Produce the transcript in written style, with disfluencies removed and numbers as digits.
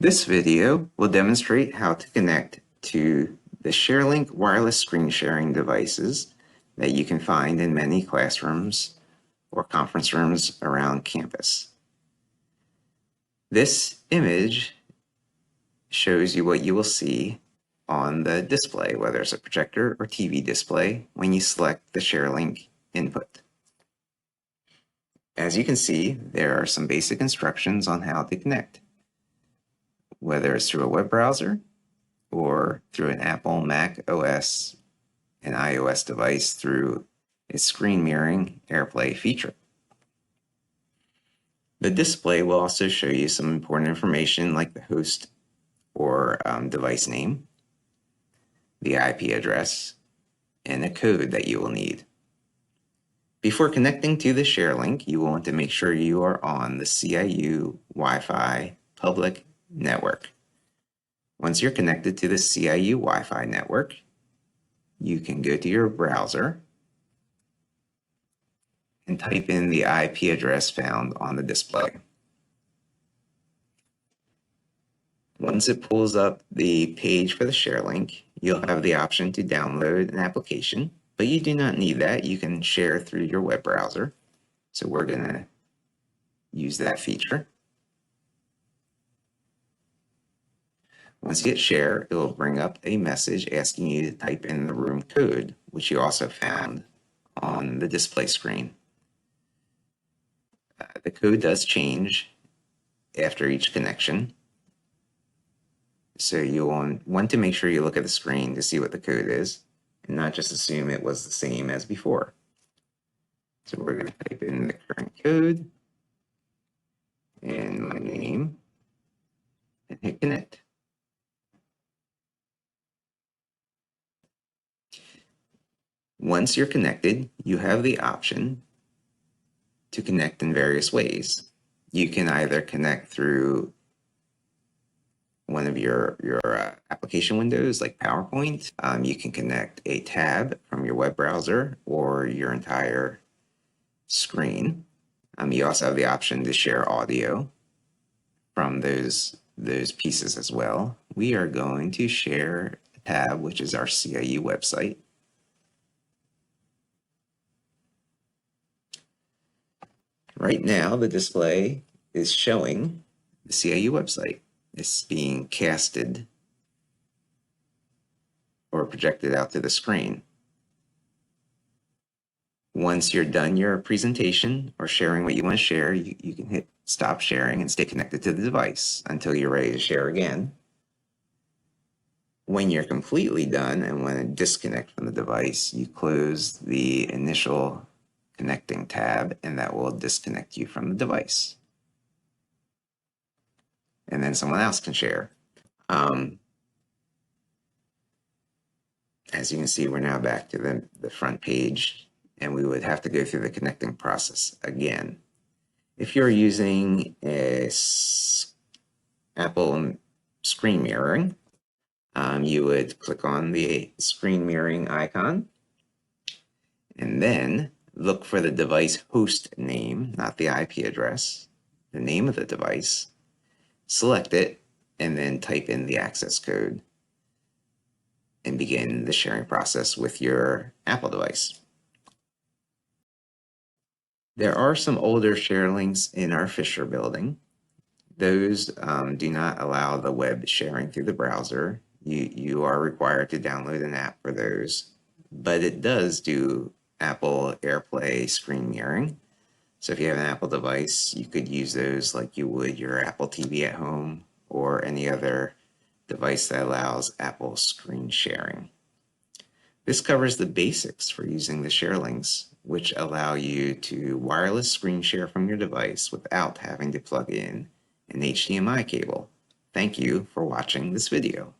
This video will demonstrate how to connect to the ShareLink wireless screen sharing devices that you can find in many classrooms or conference rooms around campus. This image shows you what you will see on the display, whether it's a projector or TV display, when you select the ShareLink input. As you can see, there are some basic instructions on how to connect, whether it's through a web browser or through an Apple, Mac OS, and iOS device through its screen mirroring AirPlay feature. The display will also show you some important information like the host or device name, the IP address, and a code that you will need. Before connecting to the ShareLink, you will want to make sure you are on the CIU Wi-Fi public network. Once you're connected to the CIU Wi-Fi network, you can go to your browser and type in the IP address found on the display. Once it pulls up the page for the ShareLink, you'll have the option to download an application, but you do not need that. You can share through your web browser. So we're going to use that feature. Once you hit share, it will bring up a message asking you to type in the room code, which you also found on the display screen. The code does change after each connection, so you'll want to make sure you look at the screen to see what the code is and not just assume it was the same as before. So we're going to type in the current code and my name and hit connect. Once you're connected, you have the option to connect in various ways. You can either connect through one of your application windows like PowerPoint. You can connect a tab from your web browser or your entire screen. You also have the option to share audio from those pieces as well. We are going to share a tab, which is our CIU website. Right now, the display is showing the CIU website. It's being casted or projected out to the screen. Once you're done your presentation or sharing what you want to share, you can hit stop sharing and stay connected to the device until you're ready to share again. When you're completely done and want to disconnect from the device, you close the initial connecting tab, and that will disconnect you from the device. And then someone else can share. As you can see, we're now back to the front page, and we would have to go through the connecting process again. If you're using Apple screen mirroring, you would click on the screen mirroring icon, and then look for the device host name, not the IP address, the name of the device. Select it, and then type in the access code and begin the sharing process with your Apple device. There are some older ShareLinks in our Fisher building. Those do not allow the web sharing through the browser. You are required to download an app for those, but it does do Apple AirPlay screen mirroring. So if you have an Apple device, you could use those like you would your Apple TV at home or any other device that allows Apple screen sharing. This covers the basics for using the ShareLinks, which allow you to wireless screen share from your device without having to plug in an HDMI cable. Thank you for watching this video.